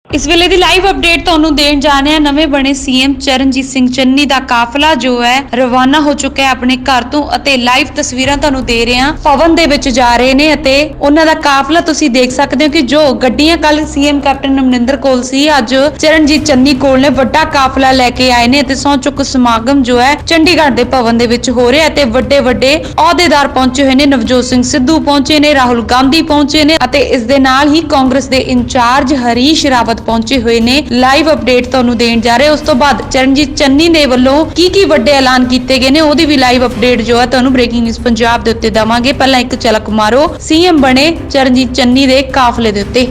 इस वेले the live update तुहानूं देण जा रहे हैं। नवें बने सीएम चरणजीत सिंह चन्नी दा काफिला जो है रवाना हो चुका है अपने घर तो अते लाइव तस्वीरां तुहानूं दे रहे हैं। भवन दे विच जा रहे ने अते उन्हां दा काफिला तुसीं देख सकदे हो कि जो गड्डियां कल सीएम कैप्टन अमरिंदर कोल सी अज चरणजीत चन्नी कोल ने वड्डा काफिला लैके आए ने अते सौं चुक समागम जो है चंडीगढ़ दे भवन दे विच हो रहा है अते वड्डे वड्डे अहुदेदार पहुंचे हुए ने। नवजोत सिंह सिद्धू पहुंचे ने, राहुल गांधी पहुंचे ने अते इस दे नाल ही कांग्रेस दे इंचार्ज हरीश रावत पहुंचे हुए ने। लाइव अपडेट तुहानूं देण जा रहे उस तो बाद चरणजीत चन्नी दे वल्लों की वड्डे ऐलान कीते गए ने ओदी भी लाइव अपडेट जो है तुहानूं ब्रेकिंग न्यूज़ पंजाब दे उत्ते देवांगे। पहलां एक झलक मारो सीएम बने चरणजीत चन्नी दे काफले दे उत्ते।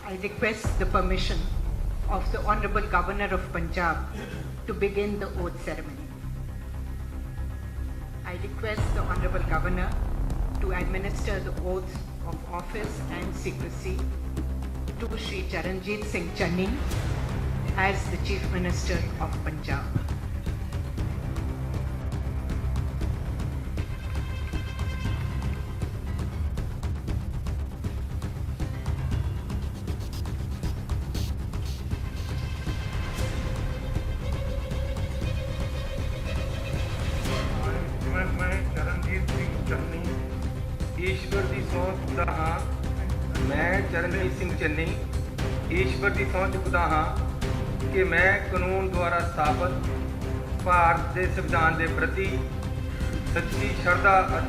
I request the permission of the Honorable Governor of Punjab to begin the oath ceremony. I request the Honorable Governor to administer the oath of office and secrecy to Shri Charanjit Singh Channi as the Chief Minister of Punjab. मैं चरणजीत सिंह चन्नी ईश्वर की सौं चुकदा हाँ। मैं चरणजीत सिंह चन्नी ईश्वर की सौं चुकदा हाँ कि मैं कानून द्वारा स्थापित भारत के संविधान के प्रति सच्ची श्रद्धा और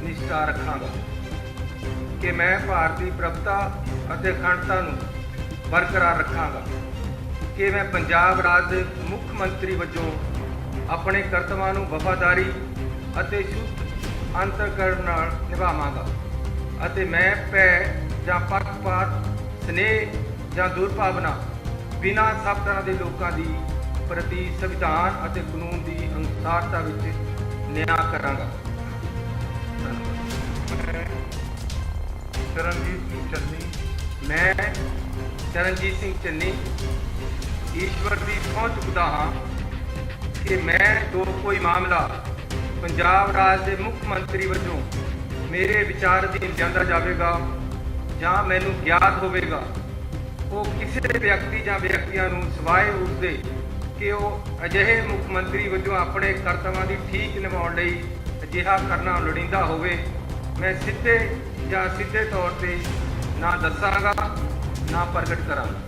निष्ठा रखांगा कि मैं भारतीय प्रभुता और अखंडता नूं बरकरार रखांगा कि मैं पंजाब राज के मुख्य मंत्री वजों अपने कर्तव्यां नूं वफादारी ਅਤੇ ਸ਼ੁੱਧ ਅੰਤਰਕਰਨ ਨਾਲ ਨਿਭਾਵਾਂਗਾ ਅਤੇ ਮੈਂ ਭੈ ਜਾਂ ਪੱਖਪਾਤ ਸਨੇਹ ਜਾਂ ਦੁਰਭਾਵਨਾ ਬਿਨਾਂ ਸਭ ਤਰ੍ਹਾਂ ਦੇ ਲੋਕਾਂ ਦੀ ਪ੍ਰਤੀ ਸੰਵਿਧਾਨ ਅਤੇ ਕਾਨੂੰਨ ਦੀ ਅਨੁਸਾਰਤਾ ਵਿੱਚ ਨਿਆਂ ਕਰਾਂਗਾ। ਮੈਂ ਚਰਨਜੀਤ ਸਿੰਘ ਚੰਨੀ ਈਸ਼ਵਰ ਦੀ ਸਹੁੰ ਚੁੱਕਦਾ ਹਾਂ कि मैं जो कोई मामला पंजाब राज के मुख्य मंत्री वजों मेरे विचार अधीन लिया जाएगा ਜਾਂ ਮੈਨੂੰ ज्ञात होगा वो किसी व्यक्ति ਜਾਂ ਵਿਅਕਤੀਆਂ ਨੂੰ ਸਿਵਾਏ ਉਸਦੇ ਕਿ ਉਹ ਅਜਿਹੇ ਮੁੱਖ ਮੰਤਰੀ ਵਜੋਂ ਆਪਣੇ ਕਰਤੱਵਾਂ ਦੀ ਠੀਕ ਨਿਭਾਉਣ ਲਈ ਅਜਿਹਾ ਕਰਨਾ ਲੋੜੀਂਦਾ ਹੋਵੇ ਮੈਂ ਸਿੱਧੇ ਜਾਂ ਸਿੱਧੇ ਤੌਰ ਤੇ ਨਾ ਦੱਸਾਂਗਾ ਨਾ ਪ੍ਰਗਟ ਕਰਾਂਗਾ।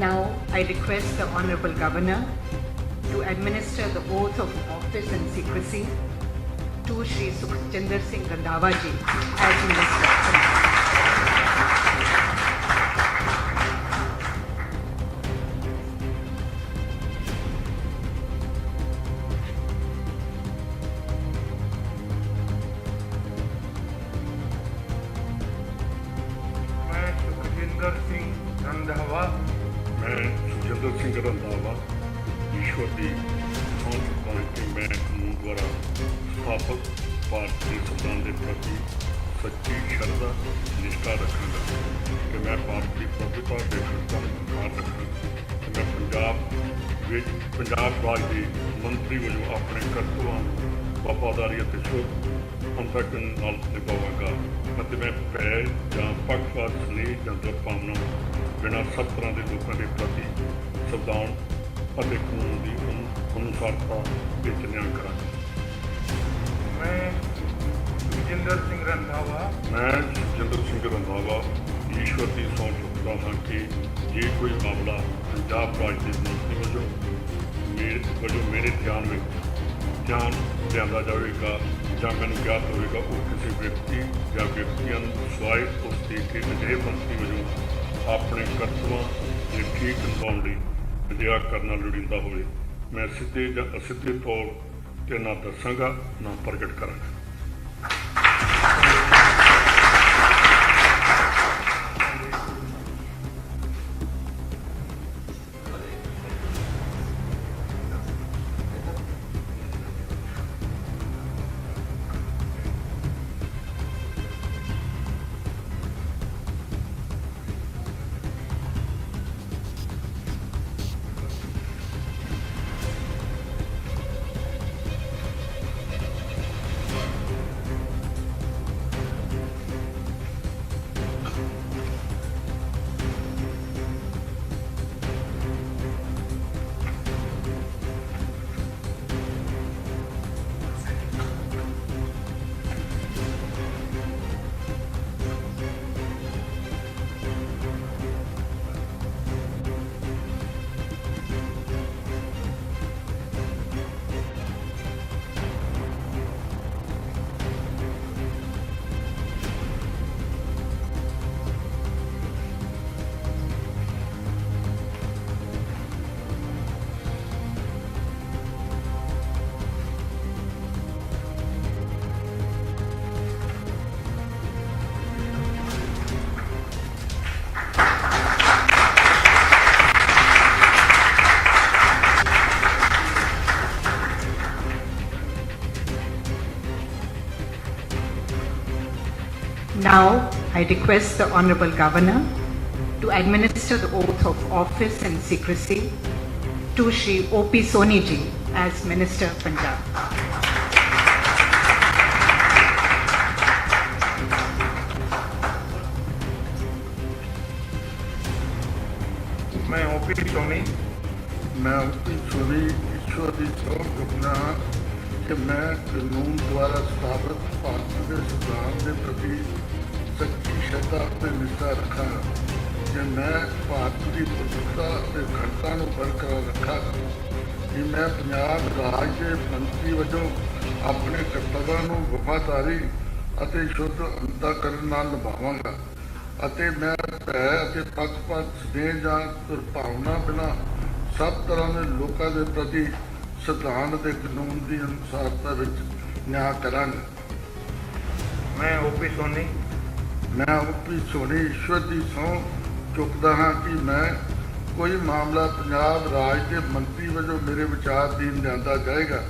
Now, I request the Honorable Governor to administer the oath of office and secrecy to Shri Sukhchinder Singh Randhawa ji as Minister. मैं सुखजिंदर सिंह रंधावा ईश्वर की सौं चुका कि मैं कानून द्वारा स्थापित भारतीय संविधान के प्रति सच्ची श्रद्धा निष्ठा रखांगा कि मैं भारतीय प्रभुता के अखंडता नूं बरकरार रखांगा कि मैं पंजाब राज के मंत्री वजों अपने कर्तव्यां नूं वफादारी और शुद्ध अंतरकरण नाल निभावांगा ਅਤੇ मैं भै ਜਾਂ पक्षपात स्नेह ਜਾਂ दुर्भावना बिना सब तरह के लोगों के प्रति संविधान और कानून की अनुसारता ਵਿੱਚ ਨਿਆਂ ਕਰਾਂਗਾ। मैं सुखजिंदर सिंह रंधावा ईश्वर की सौं चुकता हाँ कि जे कोई मामला पंजाब राज के मंत्री वजों मेरे ध्यान में लिया जाएगा ਜਾਂ ਮੈਨੂੰ ज्ञात होगा वो किसी व्यक्ति या व्यक्तियों सिवाय उसके कि अजिहे मंत्री वजों अपने कर्तव्यों के ठीक निभाने ਲਈ ਅਜਿਹਾ करना ਲੋੜੀਂਦਾ ਹੋਵੇ मैं सीधे ਜਾਂ असिੱਧੇ तौर ਤੇ ਨਾ ਦੱਸਾਂਗਾ ਨਾ ਪ੍ਰਗਟ ਕਰਾਂਗਾ। Now, I request the Honorable Governor to administer the oath of office and secrecy to Shri O.P. Soni ji as Minister of Punjab. मैं ओपी सोनी मैं उसकी छुरी ईश्वर की सौंप चुकना हाँ कि मैं कानून द्वारा स्थापित भारत के संविधान के प्रति सच्ची श्रद्धा और निष्ठा रखा कि मैं भारत की प्रभुता और अखंडता को बरकरार रखा कि मैं पंजाब राज के मंत्री वजों अपने कर्तव्यों को वफादारी और शुद्ध अंतःकरण नाल निभावांगा ਅਤੇ ਮੈਂ ਭੈ ਅਤੇ ਪੱਖਪਾਤ ਸਨੇਹ ਜਾਂ ਦੁਰਭਾਵਨਾ ਬਿਨਾਂ ਸਭ ਤਰ੍ਹਾਂ ਦੇ ਲੋਕਾਂ ਦੇ ਪ੍ਰਤੀ ਸੰਵਿਧਾਨ ਅਤੇ ਕਾਨੂੰਨ ਦੀ ਅਨੁਸਾਰਤਾ ਵਿੱਚ ਨਿਆਂ ਕਰਾਂਗਾ। मैं ओपी सोनी ਮੈਂ ਓਪੀ ਸੋਨੀ ਈਸ਼ਵਰ ਦੀ ਸਹੁੰ ਚੁੱਕਦਾ ਹਾਂ ਕਿ ਮੈਂ ਕੋਈ ਮਾਮਲਾ ਪੰਜਾਬ ਰਾਜ ਦੇ ਮੰਤਰੀ ਵਜੋਂ ਮੇਰੇ ਵਿਚਾਰ ਅਧੀਨ ਲਿਆਂਦਾ ਜਾਏਗਾ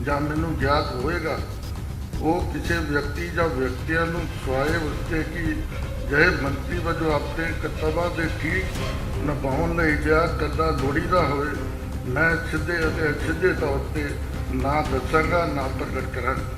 ਜਾਂ ਮੈਨੂੰ ਗਿਆਤ ਹੋਏਗਾ ਉਹ ਕਿਸੇ ਵਿਅਕਤੀ ਜਾਂ ਵਿਅਕਤੀਆਂ ਨੂੰ ਸਵਾਏ ਉਸਤੇ ਕਿ ਜੇ ਮੰਤਰੀ ਵਜੋਂ ਆਪਣੇ ਕਰਤੱਵਾਂ ਦੇ ਠੀਕ ਨਿਭਾਉਣ ਲਈ ਗਿਆ ਕਰਦਾ ਲੋੜੀਦਾ ਹੋਵੇ ਮੈਂ ਸਿੱਧੇ ਅਤੇ ਅਸਿੱਧੇ ਤੌਰ ਤੇ ਨਾ ਦੱਸਾਂਗਾ ਨਾ ਪ੍ਰਗਟ ਕਰਾਂਗਾ।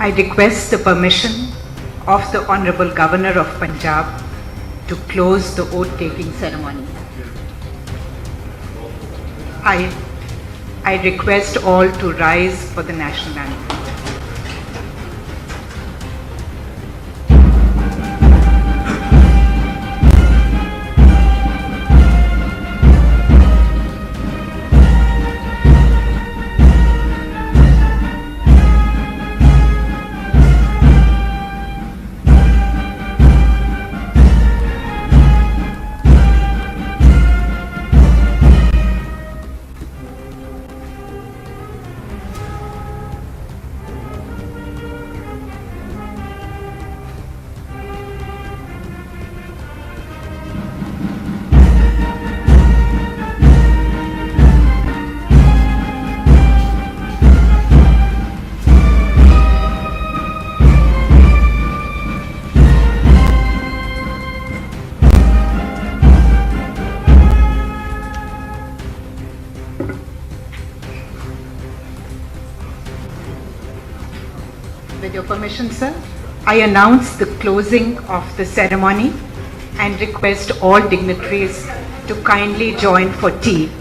I request the permission of the Honorable Governor of Punjab to close the oath-taking ceremony. I request all to rise for the national anthem. With your permission, sir, I announce the closing of the ceremony and request all dignitaries to kindly join for tea.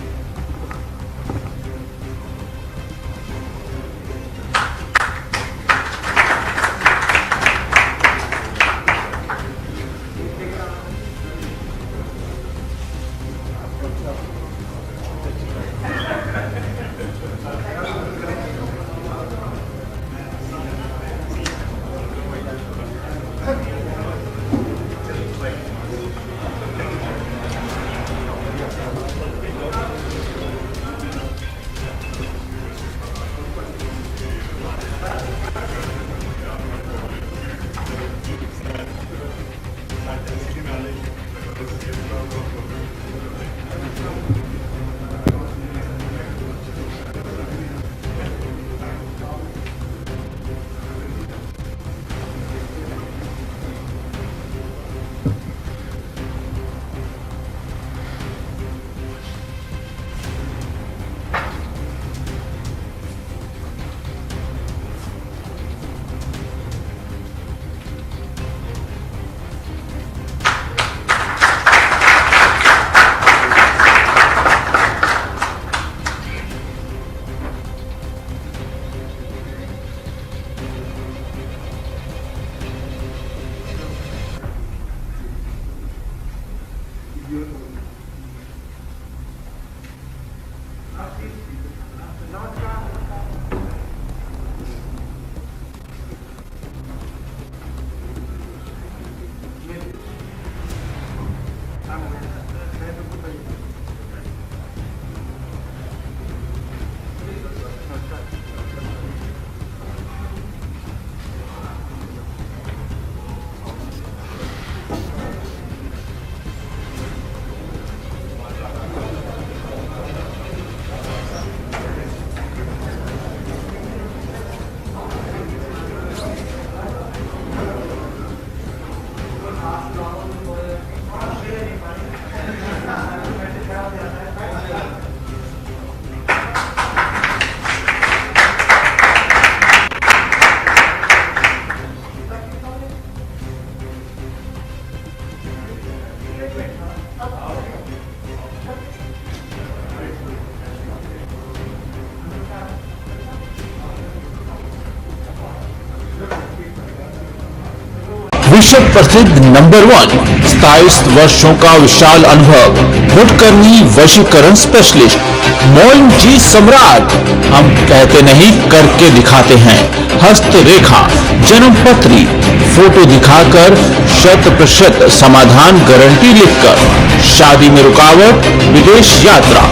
विश्व प्रसिद्ध number 1, 27 वर्षों का विशाल अनुभव, मुठकर्णी वशीकरण specialist, Moin जी सम्राट। हम कहते नहीं करके दिखाते हैं। हस्तरेखा, जन्म पत्री, फोटो दिखाकर 100% समाधान गारंटी लिखकर, शादी में रुकावट, विदेश यात्रा,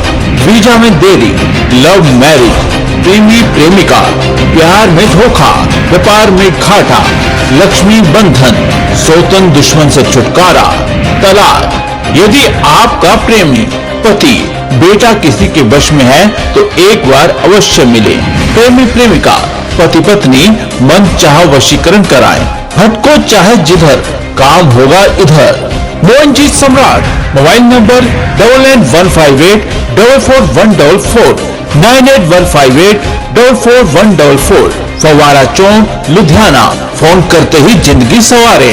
वीजा में देरी, लव मैरिज, प्रेमी प्रेमिका, प्यार में धोखा, व्यापार में घाटा, लक्ष्मी बंधन, सौतन दुश्मन से छुटकारा, तलाक। यदि आपका प्रेमी पति बेटा किसी के वश में है तो एक बार अवश्य मिले। प्रेमी प्रेमिका, पति पत्नी मन चाह वशीकरण कराएं। भटको चाहे जिधर, काम होगा इधर। मोइन जी सम्राट। मोबाइल नंबर 991584 44144, 98158 44144, फवारा चौक, लुधियाना। फोन करते ही जिंदगी सवारे।